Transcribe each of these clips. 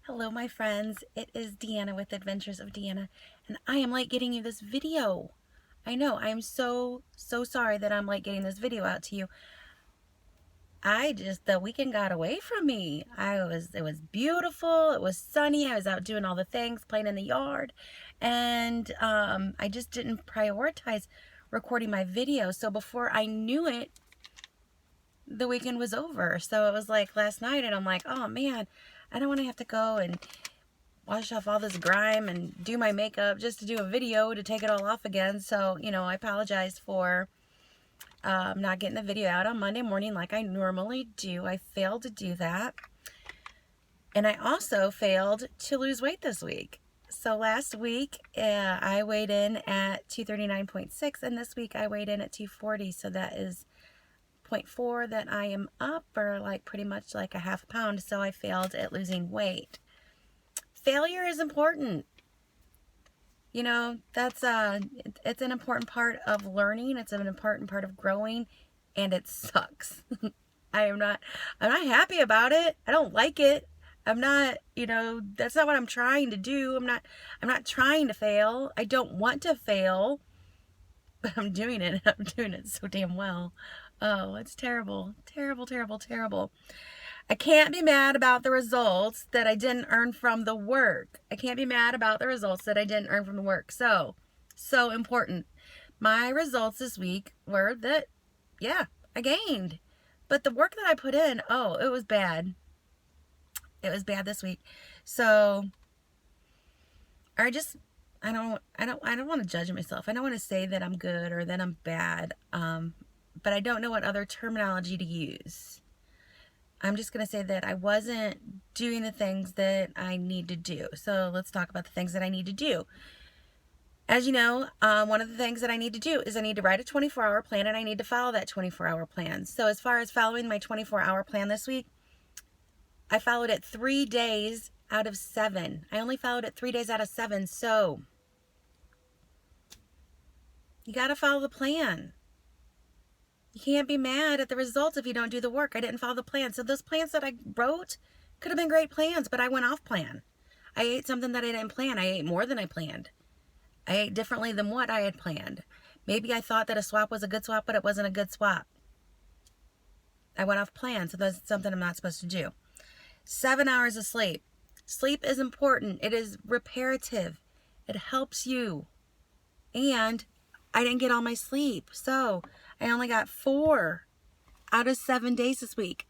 Hello, my friends. It is Deanna with Adventures of Deanna, and I am late getting you this video. I know, I am so sorry that I'm late getting this video out to you. The weekend got away from me. It was beautiful. It was sunny. I was out doing all the things, playing in the yard, and I just didn't prioritize recording my video. So before I knew it, the weekend was over. So it was like last night, and I'm like, oh man, I don't want to have to go and wash off all this grime and do my makeup just to do a video to take it all off again. So, I apologize for not getting the video out on Monday morning like I normally do. I failed to do that. And I also failed to lose weight this week. So last week, I weighed in at 239.6, and this week I weighed in at 240. So that is 0.4 that I am up, or like pretty much like a half a pound. So I failed at losing weight. Failure is important. That's it's an important part of learning. It's an important part of growing, and it sucks. I'm not happy about it. I don't like it. I'm not, that's not what I'm trying to do. I'm not trying to fail. I don't want to fail, but I'm doing it. I'm doing it so damn well. Oh, it's terrible. Terrible, terrible, terrible. I can't be mad about the results that I didn't earn from the work. I can't be mad about the results that I didn't earn from the work. So important. My results this week were that, yeah, I gained. But the work that I put in, it was bad. It was bad this week. So I don't want to judge myself. I don't want to say that I'm good or that I'm bad. But I don't know what other terminology to use. I'm just going to say that I wasn't doing the things that I need to do. So let's talk about the things that I need to do. As you know, one of the things that I need to do is I need to write a 24-hour plan, and I need to follow that 24-hour plan. So as far as following my 24-hour plan this week, I followed it 3 days out of 7. I only followed it 3 days out of 7. So you got to follow the plan. You can't be mad at the results if you don't do the work. I didn't follow the plan. So those plans that I wrote could have been great plans, but I went off plan. I ate something that I didn't plan. I ate more than I planned. I ate differently than what I had planned. Maybe I thought that a swap was a good swap, but it wasn't a good swap. I went off plan, so that's something I'm not supposed to do. 7 hours of sleep. Sleep is important. It is reparative. It helps you. And I didn't get all my sleep. So I only got 4 out of 7 days this week.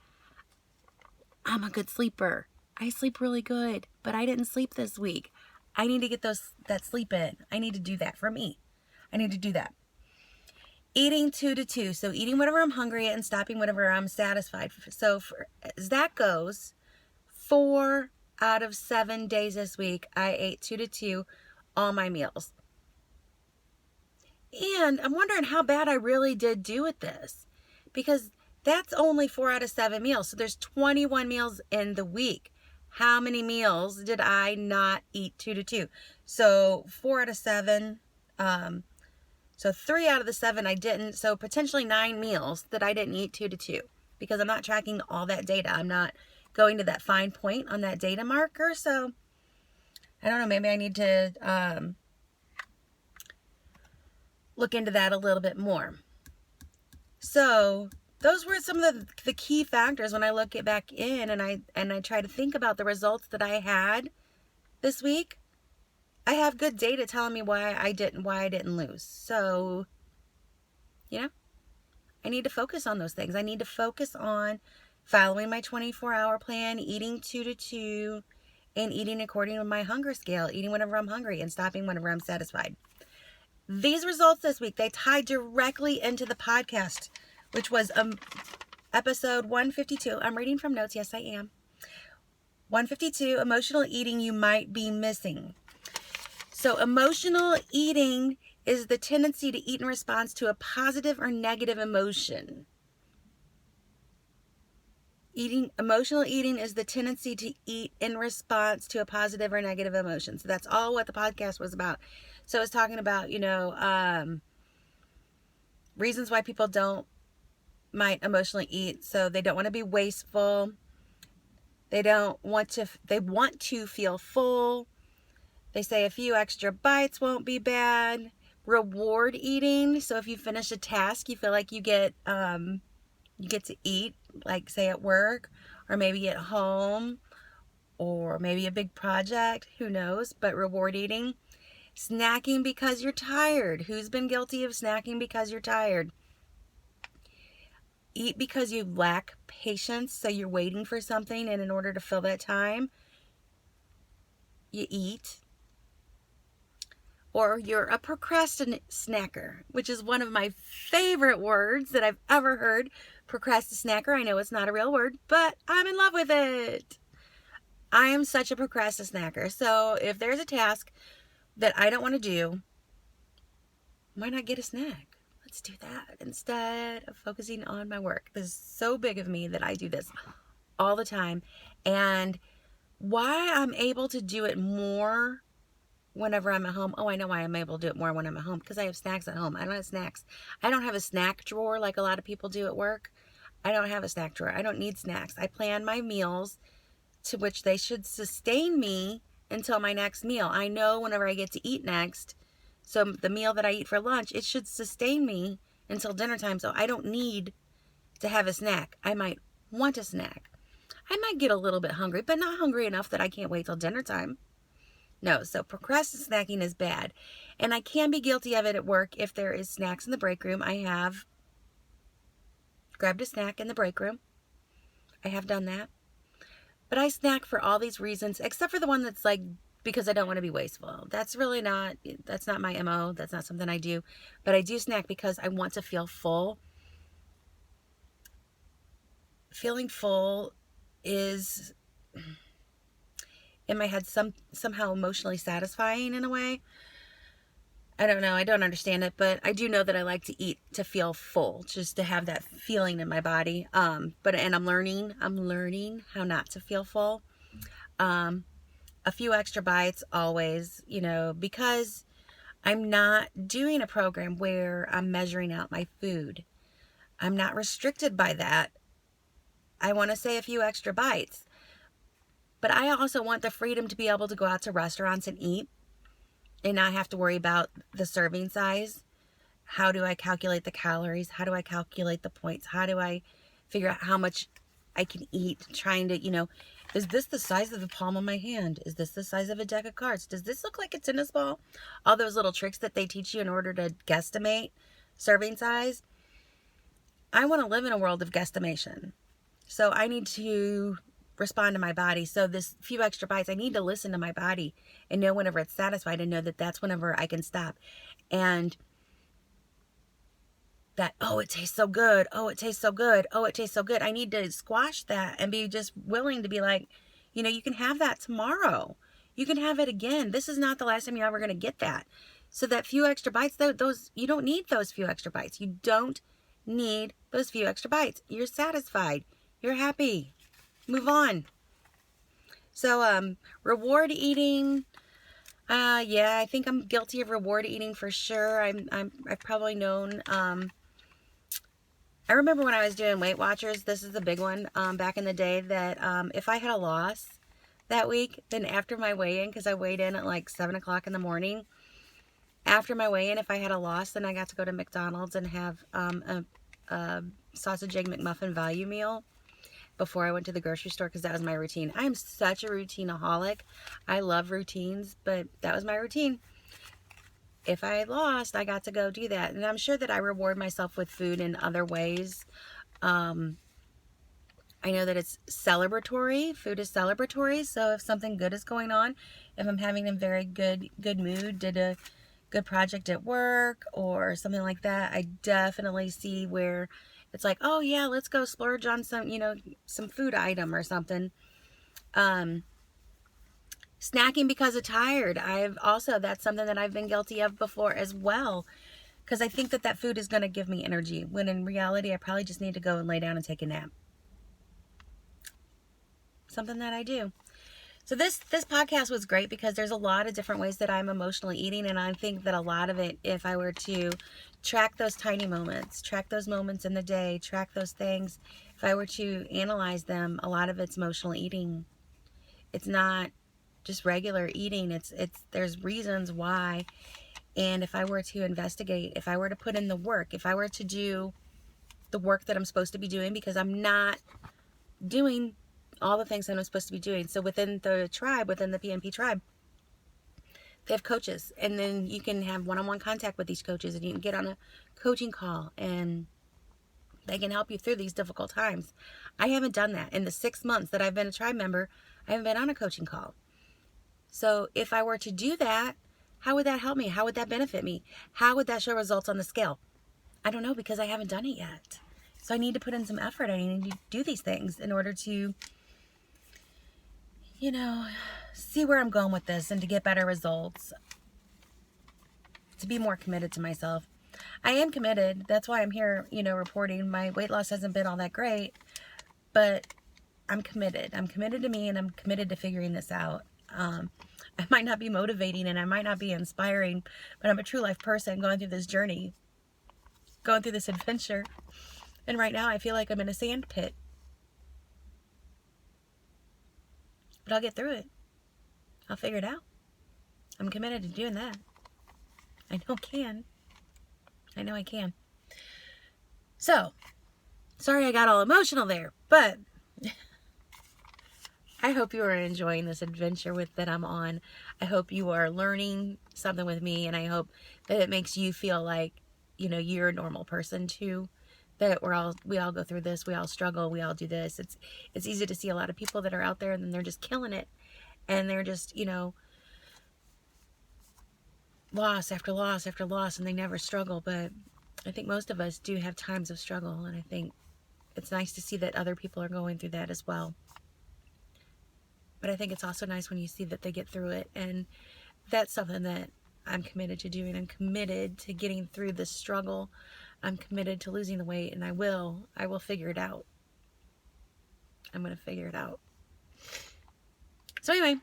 I'm a good sleeper. I sleep really good, but I didn't sleep this week. I need to get that sleep in. I need to do that for me. I need to do that. Eating 2 to 2. So eating whenever I'm hungry and stopping whenever I'm satisfied. So as that goes, 4 out of 7 days this week, I ate 2 to 2 all my meals. And I'm wondering how bad I really did do with this, because that's only 4 out of 7 meals. So there's 21 meals in the week. How many meals did I not eat 2 to 2? So 4 out of 7. So 3 out of the 7 I didn't. So potentially 9 meals that I didn't eat 2 to 2, because I'm not tracking all that data. I'm not going to that fine point on that data marker. So I don't know. Maybe I need to look into that a little bit more. So those were some of the key factors when I look it back in and I try to think about the results that I had this week. I have good data telling me why I didn't lose. So, I need to focus on those things. I need to focus on following my 24-hour plan, eating 2 to 2, and eating according to my hunger scale, eating whenever I'm hungry and stopping whenever I'm satisfied. These results this week, they tie directly into the podcast, which was episode 152. I'm reading from notes. Yes, I am. 152, emotional eating you might be missing. So emotional eating is the tendency to eat in response to a positive or negative emotion. Emotional eating is the tendency to eat in response to a positive or negative emotion. So that's all what the podcast was about. So it's talking about, reasons why people might emotionally eat. So they don't want to be wasteful. They want to feel full. They say a few extra bites won't be bad. Reward eating. So if you finish a task, you feel like you get to eat, like say at work or maybe at home or maybe a big project, who knows, but reward eating. Snacking because you're tired. Who's been guilty of snacking because you're tired? Eat because you lack patience, so you're waiting for something, and in order to fill that time, you eat. Or you're a procrastinacker, which is one of my favorite words that I've ever heard. Procrastinacker. I know it's not a real word, but I'm in love with it. I am such a procrastinacker. So if there's a task that I don't want to do, why not get a snack? Let's do that instead of focusing on my work. This is so big of me that I do this all the time. And why I'm able to do it more whenever I'm at home. Oh, I know why I'm able to do it more when I'm at home. Because I have snacks at home. I don't have snacks. I don't have a snack drawer like a lot of people do at work. I don't have a snack drawer. I don't need snacks. I plan my meals to which they should sustain me until my next meal. I know whenever I get to eat next, so the meal that I eat for lunch, it should sustain me until dinner time. So I don't need to have a snack. I might want a snack. I might get a little bit hungry, but not hungry enough that I can't wait till dinner time. No, so procrastinating is bad. And I can be guilty of it at work if there is snacks in the break room. I have grabbed a snack in the break room. I have done that. But I snack for all these reasons, except for the one that's like, because I don't want to be wasteful. That's not my MO. That's not something I do. But I do snack because I want to feel full. Feeling full is, in my head, somehow emotionally satisfying in a way. I don't know. I don't understand it, but I do know that I like to eat to feel full, just to have that feeling in my body. And I'm learning how not to feel full. A few extra bites always, because I'm not doing a program where I'm measuring out my food. I'm not restricted by that. I want to say a few extra bites. But I also want the freedom to be able to go out to restaurants and eat and not have to worry about the serving size. How do I calculate the calories? How do I calculate the points? How do I figure out how much I can eat? Trying to, is this the size of the palm of my hand? Is this the size of a deck of cards? Does this look like a tennis ball? All those little tricks that they teach you in order to guesstimate serving size. I want to live in a world of guesstimation. So I need to respond to my body. So this few extra bites, I need to listen to my body and know whenever it's satisfied and know that that's whenever I can stop. And that, oh, it tastes so good. Oh, it tastes so good. Oh, it tastes so good. I need to squash that and be just willing to be like, you can have that tomorrow. You can have it again. This is not the last time you're ever going to get that. So that few extra bites, those you don't need those few extra bites. You don't need those few extra bites. You're satisfied. You're happy. Move on. So, reward eating. Yeah, I think I'm guilty of reward eating for sure. I've probably known. I remember when I was doing Weight Watchers. This is the big one. Back in the day, that if I had a loss that week, then after my weigh-in, because I weighed in at like 7 o'clock in the morning. After my weigh-in, if I had a loss, then I got to go to McDonald's and have a sausage egg McMuffin value meal before I went to the grocery store, because that was my routine. I'm such a routineaholic. I love routines, but that was my routine. If I lost, I got to go do that. And I'm sure that I reward myself with food in other ways. I know that it's celebratory. Food is celebratory. So if something good is going on, if I'm having a very good mood, did a good project at work or something like that, I definitely see where it's like, oh yeah, let's go splurge on some food item or something. Snacking because of tired. That's something that I've been guilty of before as well. Because I think that food is going to give me energy. When in reality, I probably just need to go and lay down and take a nap. Something that I do. So this podcast was great because there's a lot of different ways that I'm emotionally eating. And I think that a lot of it, if I were to track those tiny moments, track those moments in the day, track those things, if I were to analyze them, a lot of it's emotional eating. It's not just regular eating. There's reasons why. And if I were to investigate, if I were to put in the work, if I were to do the work that I'm supposed to be doing, because I'm not doing all the things that I'm supposed to be doing. So within the tribe, within the PNP tribe, they have coaches, and then you can have one-on-one contact with these coaches, and you can get on a coaching call, and they can help you through these difficult times. I haven't done that. In the 6 months that I've been a tribe member, I haven't been on a coaching call. So if I were to do that, how would that help me? How would that benefit me? How would that show results on the scale? I don't know, because I haven't done it yet. So I need to put in some effort. I need to do these things in order to, see where I'm going with this and to get better results. To be more committed to myself. I am committed. That's why I'm here, reporting. My weight loss hasn't been all that great, but I'm committed. I'm committed to me, and I'm committed to figuring this out. I might not be motivating and I might not be inspiring, but I'm a true life person going through this journey, going through this adventure. And right now I feel like I'm in a sand pit. But I'll get through it. I'll figure it out. I'm committed to doing that. I know I can. So, sorry I got all emotional there, but I hope you are enjoying this adventure that I'm on. I hope you are learning something with me, and I hope that it makes you feel like, you're a normal person too. That we all go through this, we all struggle, we all do this. It's easy to see a lot of people that are out there and they're just killing it, and they're just, loss after loss after loss, and they never struggle. But I think most of us do have times of struggle, and I think it's nice to see that other people are going through that as well. But I think it's also nice when you see that they get through it, and that's something that I'm committed to doing. I'm committed to getting through this struggle. I'm committed to losing the weight, and I will figure it out. I'm going to figure it out. So anyway,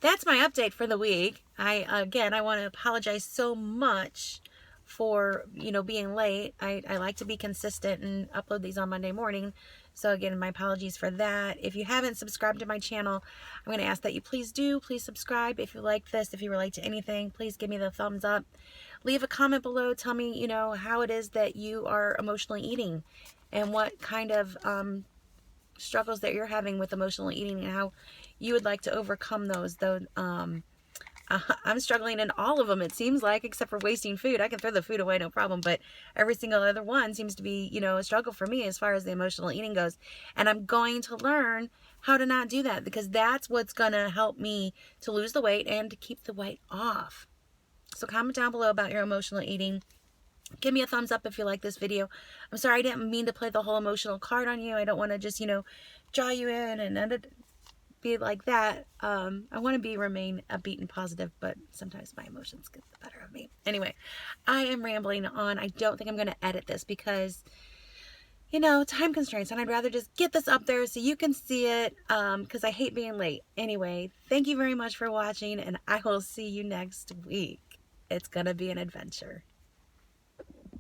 that's my update for the week. I want to apologize so much for, being late. I like to be consistent and upload these on Monday morning. So again, my apologies for that. If you haven't subscribed to my channel, I'm going to ask that you please subscribe. If you like this, if you relate to anything, please give me the thumbs up. Leave a comment below. Tell me, how it is that you are emotionally eating and what kind of struggles that you're having with emotional eating and how you would like to overcome those. Though I'm struggling in all of them, it seems like, except for wasting food. I can throw the food away, no problem, but every single other one seems to be, a struggle for me as far as the emotional eating goes. And I'm going to learn how to not do that, because that's what's going to help me to lose the weight and to keep the weight off. So comment down below about your emotional eating. Give me a thumbs up if you like this video. I'm sorry I didn't mean to play the whole emotional card on you. I don't want to just, draw you in and be like that. I want to remain upbeat and positive, but sometimes my emotions get the better of me. Anyway, I am rambling on. I don't think I'm going to edit this because, time constraints, and I'd rather just get this up there so you can see it, because I hate being late. Anyway, thank you very much for watching, and I will see you next week. It's going to be an adventure.